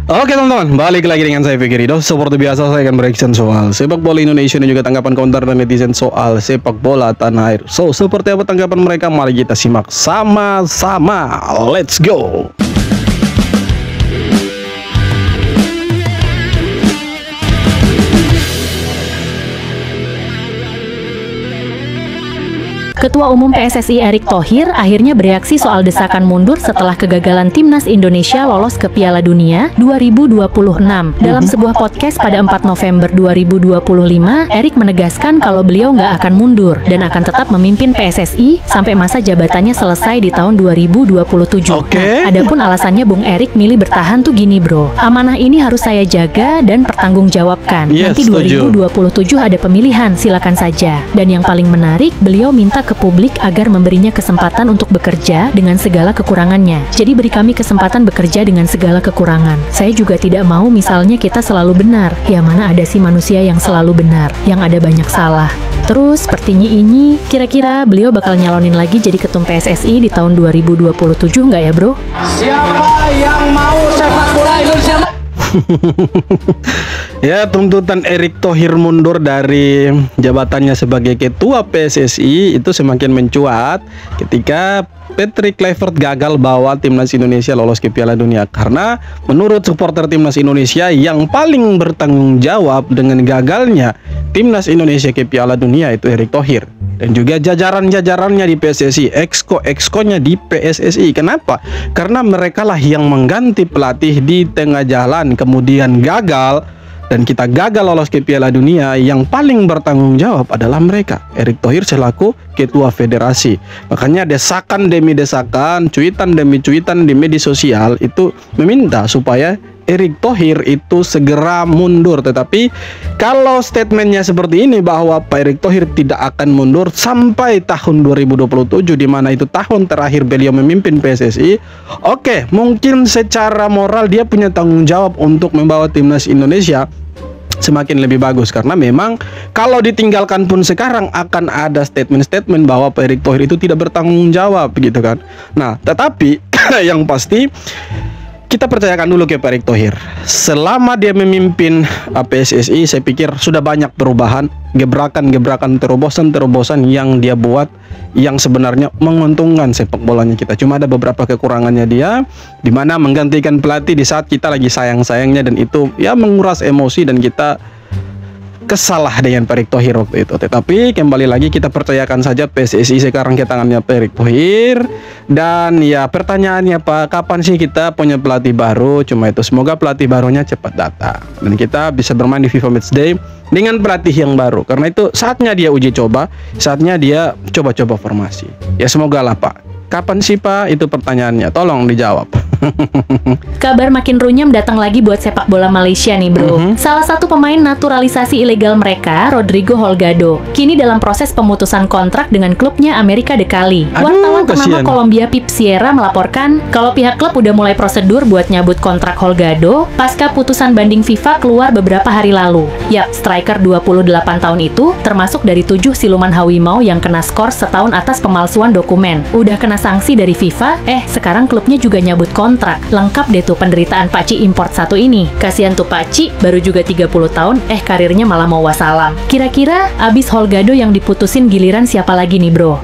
Oke teman-teman, balik lagi dengan saya Fikri Ridho. Seperti biasa saya akan bereaction soal sepak bola Indonesia dan juga tanggapan komentar dan netizen soal sepak bola tanah air. So, seperti apa tanggapan mereka? Mari kita simak sama-sama. Let's go. Ketua Umum PSSI Erick Thohir akhirnya bereaksi soal desakan mundur setelah kegagalan Timnas Indonesia lolos ke Piala Dunia 2026. Dalam sebuah podcast pada 4 November 2025, Erick menegaskan kalau beliau nggak akan mundur dan akan tetap memimpin PSSI sampai masa jabatannya selesai di tahun 2027. Nah, adapun alasannya Bung Erick milih bertahan tuh gini bro, amanah ini harus saya jaga dan pertanggungjawabkan. Nanti 2027 ada pemilihan, silakan saja. Dan yang paling menarik, beliau minta ke publik agar memberinya kesempatan untuk bekerja dengan segala kekurangannya. Jadi beri kami kesempatan bekerja dengan segala kekurangan. Saya juga tidak mau misalnya kita selalu benar. Ya mana ada sih manusia yang selalu benar, yang ada banyak salah. Terus sepertinya ini, kira-kira beliau bakal nyalonin lagi jadi ketum PSSI di tahun 2027 nggak ya bro? Siapa yang mau sepak bola Indonesia? Ya, tuntutan Erick Thohir mundur dari jabatannya sebagai ketua PSSI itu semakin mencuat ketika Patrick Kluivert gagal bawa timnas Indonesia lolos ke Piala Dunia. Karena menurut supporter timnas Indonesia, yang paling bertanggung jawab dengan gagalnya timnas Indonesia ke Piala Dunia itu Erick Thohir dan juga jajaran-jajarannya di PSSI, exco-nya di PSSI. Kenapa? Karena mereka lah yang mengganti pelatih di tengah jalan, kemudian gagal, dan kita gagal lolos ke Piala Dunia. Yang paling bertanggung jawab adalah mereka, Erick Thohir selaku ketua federasi. Makanya desakan demi desakan, cuitan demi cuitan di media sosial itu meminta supaya Erick Thohir itu segera mundur. Tetapi kalau statementnya seperti ini bahwa Pak Erick Thohir tidak akan mundur sampai tahun 2027, di mana itu tahun terakhir beliau memimpin PSSI, oke, mungkin secara moral dia punya tanggung jawab untuk membawa timnas Indonesia semakin lebih bagus. Karena memang kalau ditinggalkan pun sekarang akan ada statement-statement bahwa Pak Erick Thohir itu tidak bertanggung jawab gitu kan. Nah, tetapi yang pasti kita percayakan dulu ke Pak Erick Thohir. Selama dia memimpin PSSI, saya pikir sudah banyak perubahan, gebrakan-gebrakan, terobosan-terobosan yang dia buat yang sebenarnya menguntungkan sepak bolanya kita. Cuma ada beberapa kekurangannya dia, di mana menggantikan pelatih di saat kita lagi sayang-sayangnya, dan itu ya menguras emosi dan kita kesalah dengan Pak Erick Thohir waktu itu. Tetapi kembali lagi kita percayakan saja PSSI sekarang ke tangannya Pak Erick Thohir. Dan ya pertanyaannya Pak, kapan sih kita punya pelatih baru? Cuma itu, semoga pelatih barunya cepat datang dan kita bisa bermain di FIFA Matchday dengan pelatih yang baru. Karena itu saatnya dia uji coba, saatnya dia coba-coba formasi. Ya semoga lah Pak. Kapan sih Pak? Itu pertanyaannya, tolong dijawab. Kabar makin runyam datang lagi buat sepak bola Malaysia nih bro. Salah satu pemain naturalisasi ilegal mereka, Rodrigo Holgado, kini dalam proses pemutusan kontrak dengan klubnya América de Cali. Wartawan ternama Kolombia Pip Sierra melaporkan kalau pihak klub udah mulai prosedur buat nyabut kontrak Holgado pasca putusan banding FIFA keluar beberapa hari lalu. Yap, striker 28 tahun itu termasuk dari 7 siluman Hawimau yang kena skor setahun atas pemalsuan dokumen. Udah kena sanksi dari FIFA, sekarang klubnya juga nyabut kontrak. Lengkap deh tuh penderitaan Pakcik import satu ini. Kasihan tuh Pakcik, baru juga 30 tahun, karirnya malah mau wassalam. Kira-kira abis Holgado yang diputusin giliran siapa lagi nih bro?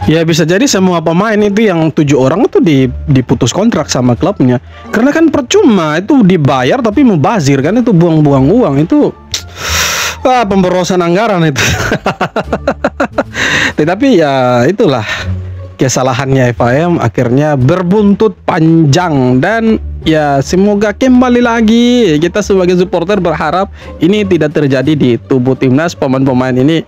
Ya bisa jadi semua pemain itu yang 7 orang itu diputus kontrak sama klubnya. Karena kan percuma itu dibayar tapi mubazir kan, itu buang-buang uang, itu pemborosan anggaran itu. Tetapi ya itulah kesalahannya FAM, akhirnya berbuntut panjang. Dan ya semoga kembali lagi kita sebagai supporter berharap ini tidak terjadi di tubuh timnas. Pemain-pemain ini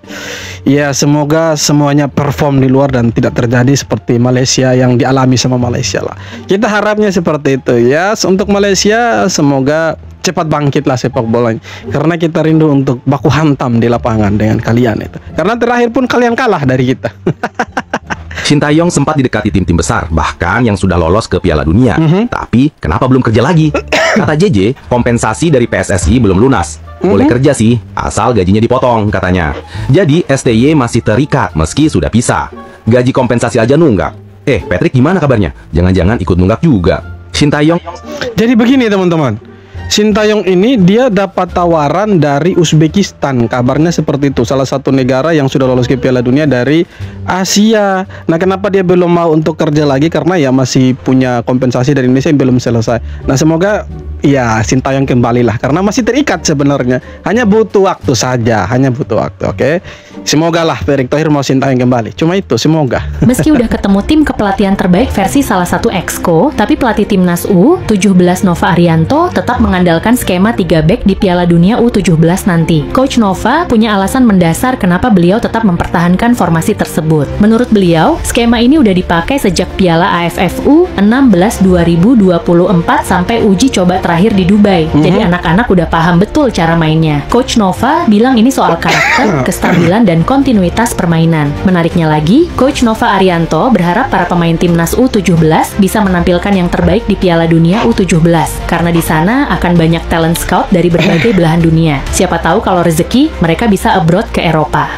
ya semoga semuanya perform di luar dan tidak terjadi seperti Malaysia yang dialami sama Malaysia lah. Kita harapnya seperti itu ya. Untuk Malaysia semoga cepat bangkitlah sepak bolanya, karena kita rindu untuk baku hantam di lapangan dengan kalian itu. Karena terakhir pun kalian kalah dari kita. Sintayong sempat didekati tim-tim besar, bahkan yang sudah lolos ke Piala Dunia. Tapi kenapa belum kerja lagi? Kata JJ, kompensasi dari PSSI belum lunas. Boleh kerja sih, asal gajinya dipotong katanya. Jadi STY masih terikat meski sudah pisah. Gaji kompensasi aja nunggak. Patrick gimana kabarnya? Jangan-jangan ikut nunggak juga. Sintayong. Jadi begini teman-teman, Sintayong ini dia dapat tawaran dari Uzbekistan, kabarnya seperti itu, salah satu negara yang sudah lolos ke Piala Dunia dari Asia. Nah, kenapa dia belum mau untuk kerja lagi? Karena ya masih punya kompensasi dari Indonesia yang belum selesai. Nah, semoga ya Sintayong kembali lah, karena masih terikat sebenarnya. Hanya butuh waktu saja, hanya butuh waktu. Oke. Semoga lah Erick Thohir mau Sintayong kembali. Cuma itu, semoga. Meski udah ketemu tim kepelatihan terbaik versi salah satu exco, tapi pelatih timnas U17 Nova Arianto tetap mengandalkan skema 3 back di Piala Dunia U17 nanti. Coach Nova punya alasan mendasar kenapa beliau tetap mempertahankan formasi tersebut. Menurut beliau, skema ini udah dipakai sejak Piala AFF U16 2024 sampai uji coba terakhir di Dubai. Jadi anak-anak udah paham betul cara mainnya. Coach Nova bilang ini soal karakter, kestabilan, dan kontinuitas permainan. Menariknya lagi, Coach Nova Arianto berharap para pemain timnas U17 bisa menampilkan yang terbaik di Piala Dunia U17, karena di sana akan banyak talent scout dari berbagai belahan dunia. Siapa tahu kalau rezeki, mereka bisa abroad ke Eropa.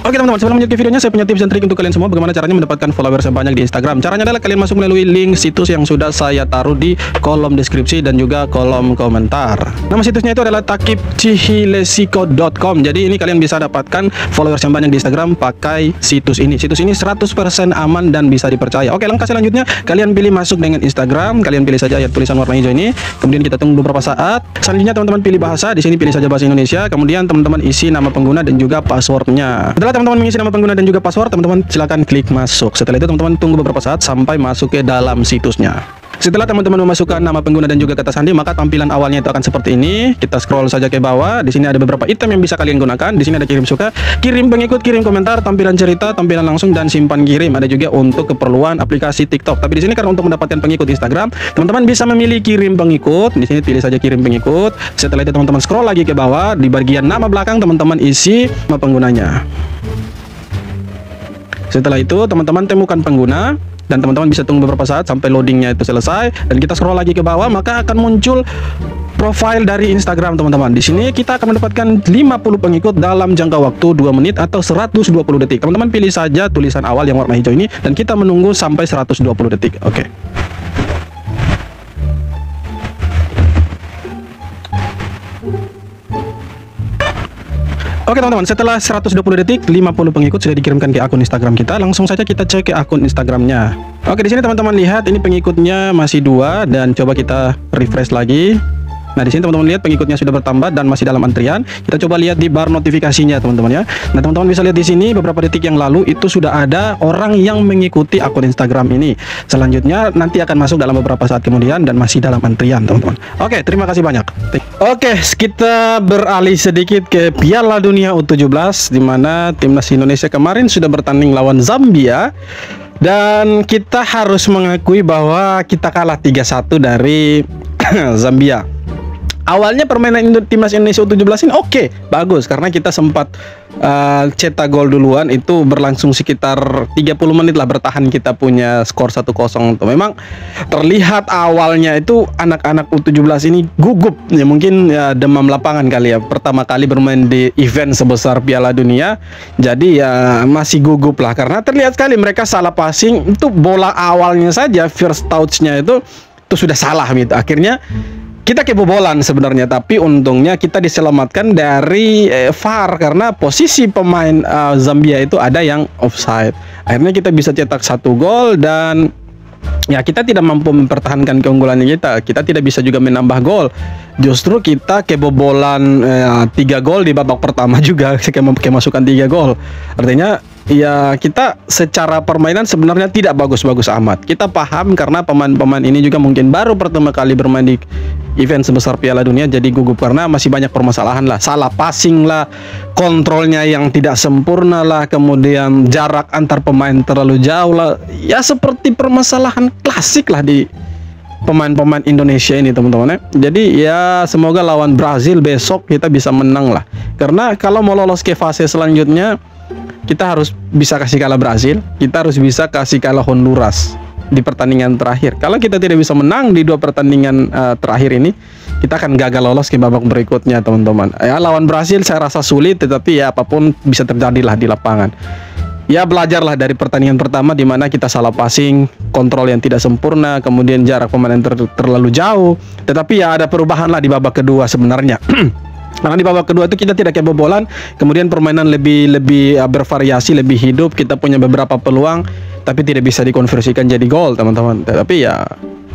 Oke teman-teman, sebelum lanjut ke videonya, saya punya tips dan trik untuk kalian semua bagaimana caranya mendapatkan followers yang banyak di Instagram. Caranya adalah kalian masuk melalui link situs yang sudah saya taruh di kolom deskripsi dan juga kolom komentar. Nama situsnya itu adalah takipcihilesiko.com. Jadi ini kalian bisa dapatkan followers yang banyak di Instagram pakai situs ini. Situs ini 100% aman dan bisa dipercaya. Oke, langkah selanjutnya kalian pilih masuk dengan Instagram. Kalian pilih saja ayat tulisan warna hijau ini. Kemudian kita tunggu beberapa saat. Selanjutnya teman-teman pilih bahasa. Di sini pilih saja bahasa Indonesia. Kemudian teman-teman isi nama pengguna dan juga passwordnya. Setelah teman-teman mengisi nama pengguna dan juga password, teman-teman silakan klik masuk. Setelah itu teman-teman tunggu beberapa saat sampai masuk ke dalam situsnya. Setelah teman-teman memasukkan nama pengguna dan juga kata sandi, maka tampilan awalnya itu akan seperti ini. Kita scroll saja ke bawah. Di sini ada beberapa item yang bisa kalian gunakan. Di sini ada kirim suka, kirim pengikut, kirim komentar, tampilan cerita, tampilan langsung, dan simpan kirim. Ada juga untuk keperluan aplikasi TikTok. Tapi di sini karena untuk mendapatkan pengikut Instagram, teman-teman bisa memilih kirim pengikut. Di sini pilih saja kirim pengikut. Setelah itu teman-teman scroll lagi ke bawah. Di bagian nama belakang teman-teman isi nama penggunanya. Setelah itu teman-teman temukan pengguna dan teman-teman bisa tunggu beberapa saat sampai loadingnya itu selesai, dan kita scroll lagi ke bawah, maka akan muncul profile dari Instagram teman-teman. Di sini kita akan mendapatkan 50 pengikut dalam jangka waktu 2 menit atau 120 detik. Teman-teman pilih saja tulisan awal yang warna hijau ini dan kita menunggu sampai 120 detik. Oke. Oke teman-teman, setelah 120 detik, 50 pengikut sudah dikirimkan ke akun Instagram kita. Langsung saja kita cek ke akun Instagramnya. Oke, di sini teman-teman lihat ini pengikutnya masih 2, dan coba kita refresh lagi. Nah, di sini teman-teman lihat pengikutnya sudah bertambah dan masih dalam antrian. Kita coba lihat di bar notifikasinya teman-teman ya. Nah, teman-teman bisa lihat di sini beberapa detik yang lalu itu sudah ada orang yang mengikuti akun Instagram ini. Selanjutnya nanti akan masuk dalam beberapa saat kemudian dan masih dalam antrian teman-teman. Oke, terima kasih banyak. Oke, kita beralih sedikit ke Piala Dunia U17, di mana timnas Indonesia kemarin sudah bertanding lawan Zambia. Dan kita harus mengakui bahwa kita kalah 3-1 dari Zambia. Awalnya permainan timnas Indonesia U17 ini oke, bagus, karena kita sempat cetak gol duluan. Itu berlangsung sekitar 30 menit lah bertahan, kita punya skor 1-0. Memang terlihat awalnya itu anak-anak U17 ini gugup ya, mungkin ya demam lapangan kali ya, pertama kali bermain di event sebesar Piala Dunia. Jadi ya masih gugup lah, karena terlihat sekali mereka salah passing. Itu bola awalnya saja first touch-nya itu sudah salah gitu. Akhirnya kita kebobolan sebenarnya, tapi untungnya kita diselamatkan dari VAR karena posisi pemain Zambia itu ada yang offside. Akhirnya kita bisa cetak 1 gol dan ya kita tidak mampu mempertahankan keunggulannya kita. Kita tidak bisa juga menambah gol. Justru kita kebobolan 3 gol di babak pertama juga, kemasukan 3 gol. Artinya ya kita secara permainan sebenarnya tidak bagus-bagus amat. Kita paham karena pemain-pemain ini juga mungkin baru pertama kali bermain di event sebesar Piala Dunia, jadi gugup karena masih banyak permasalahan lah, salah passing lah, kontrolnya yang tidak sempurna lah, kemudian jarak antar pemain terlalu jauh lah. Ya seperti permasalahan klasik lah di pemain-pemain Indonesia ini teman-teman ya. Jadi ya semoga lawan Brazil besok kita bisa menang lah, karena kalau mau lolos ke fase selanjutnya kita harus bisa kasih kalah Brazil, kita harus bisa kasih kalah Honduras di pertandingan terakhir. Kalau kita tidak bisa menang di 2 pertandingan terakhir ini, kita akan gagal lolos ke babak berikutnya teman-teman. Ya lawan Brazil saya rasa sulit, tetapi ya apapun bisa terjadi lah di lapangan. ya belajarlah dari pertandingan pertama di mana kita salah passing, kontrol yang tidak sempurna, kemudian jarak pemain yang terlalu jauh. Tetapi ya ada perubahan lah di babak kedua sebenarnya. Karena di babak kedua itu kita tidak kebobolan, kemudian permainan lebih bervariasi, lebih hidup. Kita punya beberapa peluang, tapi tidak bisa dikonversikan jadi gol, teman-teman. Tapi ya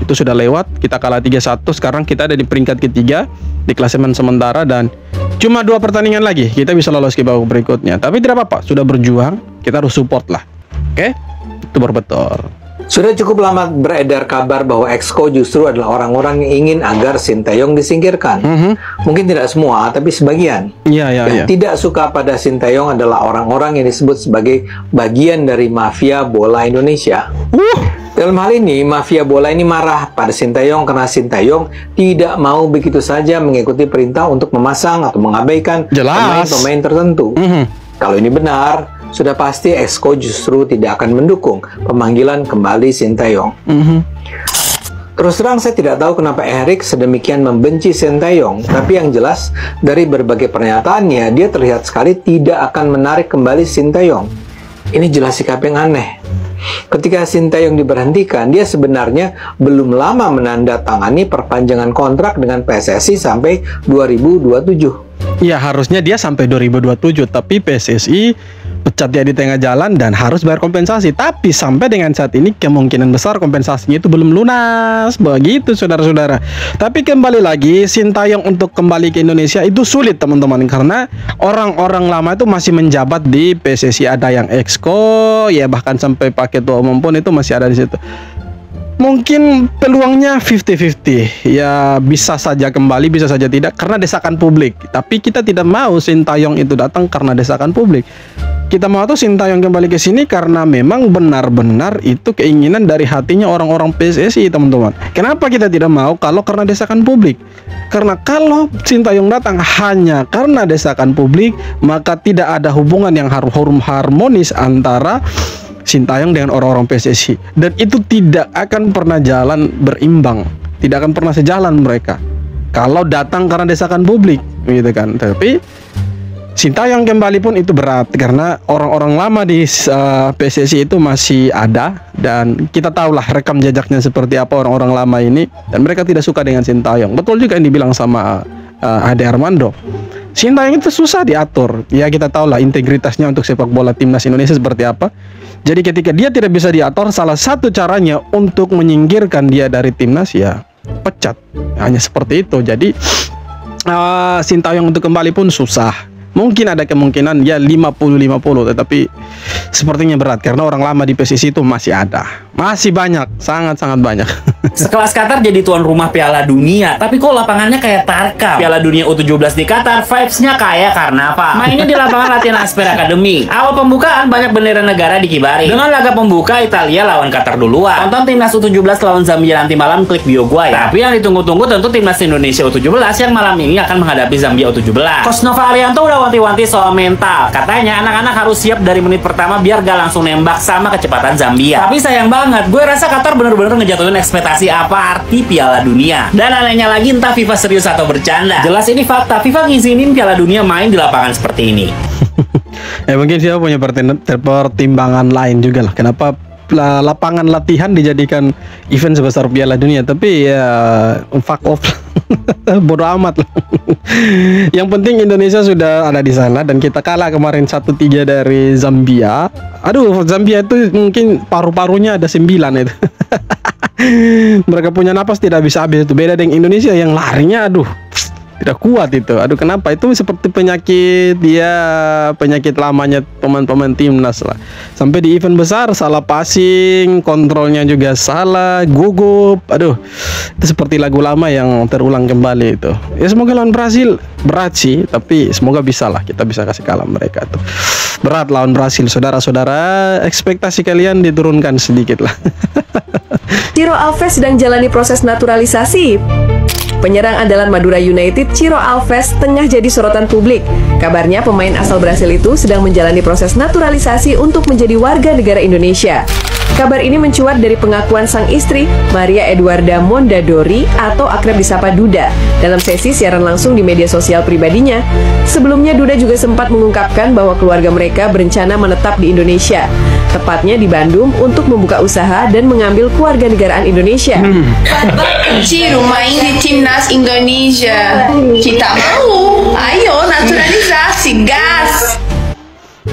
itu sudah lewat. Kita kalah 3-1. Sekarang kita ada di peringkat ketiga di klasemen sementara dan cuma 2 pertandingan lagi kita bisa lolos ke babak berikutnya. Tapi tidak apa-apa, sudah berjuang, kita harus support lah. Oke? Itu berbetul. Sudah cukup lama beredar kabar bahwa Exco justru adalah orang-orang yang ingin agar Sintayong disingkirkan. Mungkin tidak semua, tapi sebagian. Yang tidak suka pada Sintayong adalah orang-orang yang disebut sebagai bagian dari mafia bola Indonesia. Dalam hal ini, mafia bola ini marah pada Sintayong karena Sintayong tidak mau begitu saja mengikuti perintah untuk memasang atau mengabaikan pemain-pemain tertentu. Kalau ini benar, sudah pasti Exco justru tidak akan mendukung pemanggilan kembali Sintayong. Terus terang saya tidak tahu kenapa Erik sedemikian membenci Sintayong, tapi yang jelas dari berbagai pernyataannya dia terlihat sekali tidak akan menarik kembali Sintayong. Ini jelas sikap yang aneh. Ketika Sintayong diberhentikan, dia sebenarnya belum lama menandatangani perpanjangan kontrak dengan PSSI sampai 2027. Ya harusnya dia sampai 2027, tapi PSSI pecat dia di tengah jalan dan harus bayar kompensasi. Tapi sampai dengan saat ini kemungkinan besar kompensasinya itu belum lunas. Begitu saudara-saudara. Tapi kembali lagi, Sintayong untuk kembali ke Indonesia itu sulit teman-teman, karena orang-orang lama itu masih menjabat di PSSI. Ada yang Exco, ya bahkan sampai Pak Ketua Umum pun itu masih ada di situ. Mungkin peluangnya 50-50. Ya bisa saja kembali, bisa saja tidak karena desakan publik. Tapi kita tidak mau Sintayong itu datang karena desakan publik. Kita mau tuh Sintayong kembali ke sini karena memang benar-benar itu keinginan dari hatinya orang-orang PSSI, teman-teman. Kenapa kita tidak mau kalau karena desakan publik? Karena kalau Sintayong datang hanya karena desakan publik, maka tidak ada hubungan yang harmonis antara Sintayong dengan orang-orang PSSI, dan itu tidak akan pernah jalan berimbang, tidak akan pernah sejalan mereka kalau datang karena desakan publik, gitu kan. Tapi Sintayong kembali pun itu berat karena orang-orang lama di PSSI itu masih ada, dan kita tahulah rekam jejaknya seperti apa orang-orang lama ini, dan mereka tidak suka dengan Sintayong. Betul juga yang dibilang sama Ade Armando. Sintayong itu susah diatur. Ya kita tahulah integritasnya untuk sepak bola timnas Indonesia seperti apa. Jadi ketika dia tidak bisa diatur, salah satu caranya untuk menyingkirkan dia dari timnas ya pecat. Hanya seperti itu. Jadi Sintayong untuk kembali pun susah. Mungkin ada kemungkinan ya 50-50, tetapi sepertinya berat karena orang lama di PSSI itu masih ada. Masih banyak, sangat-sangat banyak. Sekelas Qatar jadi tuan rumah Piala Dunia, tapi kok lapangannya kayak Tarkam. Piala Dunia U17 di Qatar, vibes-nya kayak karnaval. Mainnya di lapangan latihan Asper Academy. Awal pembukaan banyak bendera negara dikibarin. Dengan laga pembuka Italia lawan Qatar duluan. Tonton timnas U17 lawan Zambia nanti malam, klik bio gua ya. Tapi yang ditunggu-tunggu tentu timnas Indonesia U17 yang malam ini akan menghadapi Zambia U17. Coach Nova Arianto udah wanti-wanti soal mental. Katanya anak-anak harus siap dari menit pertama biar gak langsung nembak sama kecepatan Zambia. Tapi sayang banget, gue rasa Qatar bener-bener ngejatuhin ekspektasi apa arti Piala Dunia. Dan anehnya lagi, entah FIFA serius atau bercanda. Jelas ini fakta, FIFA ngizinin Piala Dunia main di lapangan seperti ini. Mungkin FIFA punya pertimbangan lain juga lah. Kenapa lapangan latihan dijadikan event sebesar Piala Dunia? Tapi ya fuck off. Bodoh amat lah. Yang penting Indonesia sudah ada di sana dan kita kalah kemarin 1-3 dari Zambia. Aduh, Zambia itu mungkin paru-parunya ada 9 itu. Mereka punya napas tidak bisa habis itu. Beda dengan Indonesia yang larinya aduh tidak kuat itu. Aduh, kenapa? Itu seperti penyakit penyakit lamanya pemain-pemain timnas lah. Sampai di event besar salah passing, kontrolnya juga salah, gugup. Aduh, itu seperti lagu lama yang terulang kembali itu. Ya semoga lawan Brasil berat sih, tapi semoga bisa lah kita bisa kasih kalah mereka tuh. Berat lawan Brasil, saudara-saudara. Ekspektasi kalian diturunkan sedikit lah. Ciro Alves sedang jalani proses naturalisasi. Penyerang andalan Madura United, Ciro Alves, tengah jadi sorotan publik. Kabarnya pemain asal Brasil itu sedang menjalani proses naturalisasi untuk menjadi warga negara Indonesia. Kabar ini mencuat dari pengakuan sang istri, Maria Eduarda Mondadori atau akrab disapa Duda, dalam sesi siaran langsung di media sosial pribadinya. Sebelumnya Duda juga sempat mengungkapkan bahwa keluarga mereka berencana menetap di Indonesia, tepatnya di Bandung, untuk membuka usaha dan mengambil kewarganegaraan Indonesia. Ciro main di timnas Indonesia. Kita mau, ayo naturalisasi, gas.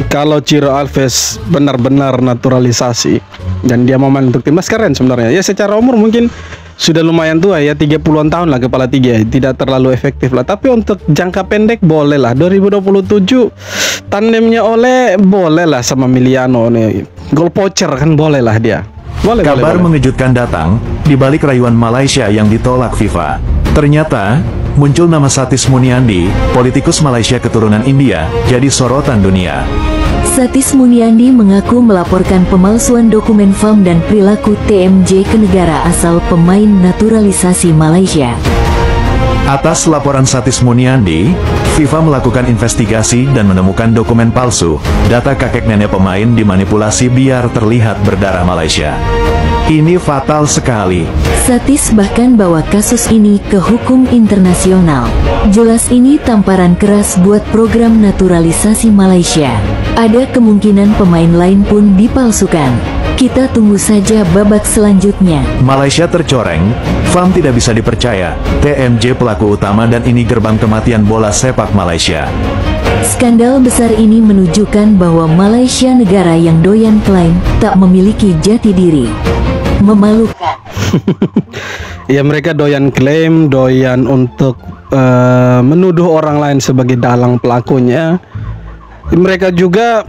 Kalau Ciro Alves benar-benar naturalisasi dan dia mau main untuk timnas, keren sebenarnya. Ya secara umur mungkin sudah lumayan tua ya, 30-an tahun lah kepala tiga, tidak terlalu efektif lah. Tapi untuk jangka pendek boleh lah. 2027 tandemnya Ole boleh lah sama Miliano nih. Gol poacher kan boleh lah dia. Boleh, Kabar boleh. mengejutkan datang di balik rayuan Malaysia yang ditolak FIFA. Ternyata muncul nama Satis Muniandi, politikus Malaysia keturunan India, jadi sorotan dunia. Satis Muniandi mengaku melaporkan pemalsuan dokumen FAM dan perilaku TMJ ke negara asal pemain naturalisasi Malaysia. Atas laporan Satis Muniandi, FIFA melakukan investigasi dan menemukan dokumen palsu. Data kakek nenek pemain dimanipulasi biar terlihat berdarah Malaysia. Ini fatal sekali. Satis bahkan bawa kasus ini ke hukum internasional. Jelas ini tamparan keras buat program naturalisasi Malaysia. Ada kemungkinan pemain lain pun dipalsukan. Kita tunggu saja babak selanjutnya. Malaysia tercoreng, FAM tidak bisa dipercaya, TMJ pelaku utama dan ini gerbang kematian bola sepak Malaysia. Skandal besar ini menunjukkan bahwa Malaysia negara yang doyan klaim tak memiliki jati diri. Memalukan. Ya mereka doyan klaim, doyan untuk menuduh orang lain sebagai dalang pelakunya. Mereka juga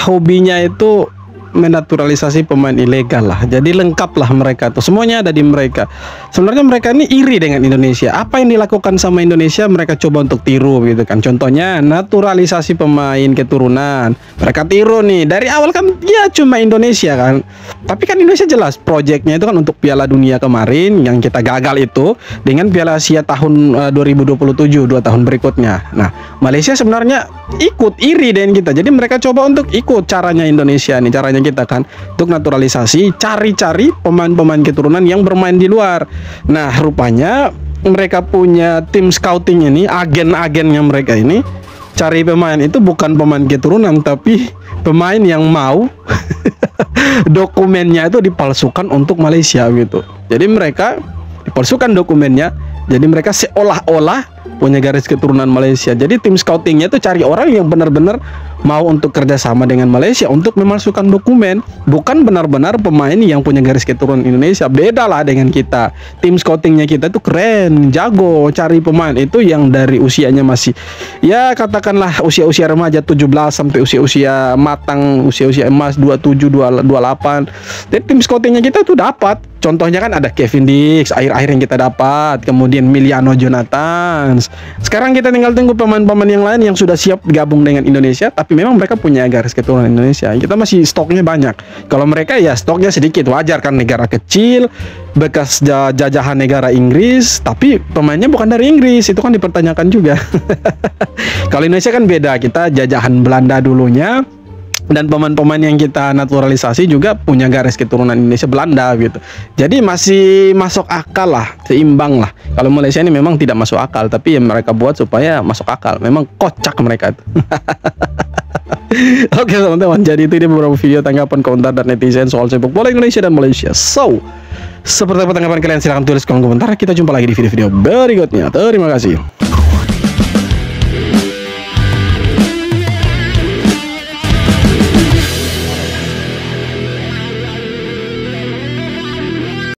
hobinya itu menaturalisasi pemain ilegal lah. Jadi lengkap lah mereka tuh, semuanya ada di mereka. Sebenarnya mereka ini iri dengan Indonesia. Apa yang dilakukan sama Indonesia mereka coba untuk tiru gitu kan. Contohnya naturalisasi pemain keturunan, mereka tiru nih. Dari awal kan ya cuma Indonesia kan. Tapi kan Indonesia jelas proyeknya itu kan untuk Piala Dunia kemarin yang kita gagal itu, dengan Piala Asia tahun 2027, 2 tahun berikutnya. Nah, Malaysia sebenarnya ikut iri dengan kita. Jadi mereka coba untuk ikut caranya Indonesia nih, caranya kita kan, untuk naturalisasi, cari-cari pemain-pemain keturunan yang bermain di luar. Nah, rupanya mereka punya tim scouting ini, agen-agennya mereka ini cari pemain itu bukan pemain keturunan, tapi pemain yang mau dokumennya itu dipalsukan untuk Malaysia gitu. Jadi mereka dipalsukan dokumennya, jadi mereka seolah-olah punya garis keturunan Malaysia. Jadi tim scoutingnya itu cari orang yang benar-benar mau untuk kerjasama dengan Malaysia untuk memalsukan dokumen, bukan benar-benar pemain yang punya garis keturunan Indonesia. Beda lah dengan kita. Tim scoutingnya kita tuh keren, jago cari pemain itu yang dari usianya masih, ya katakanlah usia-usia remaja 17 sampai usia-usia matang, usia-usia emas 27, 28. Jadi tim scoutingnya kita tuh dapat. Contohnya kan ada Kevin Dix, akhir-akhir yang kita dapat, kemudian Miliano Jonathan. Sekarang kita tinggal tunggu pemain-pemain yang lain yang sudah siap gabung dengan Indonesia, tapi memang mereka punya garis keturunan Indonesia. Kita masih stoknya banyak. Kalau mereka ya stoknya sedikit, wajar kan, negara kecil, bekas jajahan negara Inggris, tapi pemainnya bukan dari Inggris, itu kan dipertanyakan juga. Kalau Indonesia kan beda, kita jajahan Belanda dulunya. Dan pemain-pemain yang kita naturalisasi juga punya garis keturunan Indonesia Belanda gitu. Jadi masih masuk akal lah, seimbang lah. Kalau Malaysia ini memang tidak masuk akal, tapi ya mereka buat supaya masuk akal. Memang kocak mereka itu. Oke teman-teman, jadi itu dia beberapa video tanggapan komentar dan netizen soal sepak bola Indonesia dan Malaysia. So, seperti apa tanggapan kalian? Silahkan tulis kolom komentar. Kita jumpa lagi di video-video berikutnya. Terima kasih.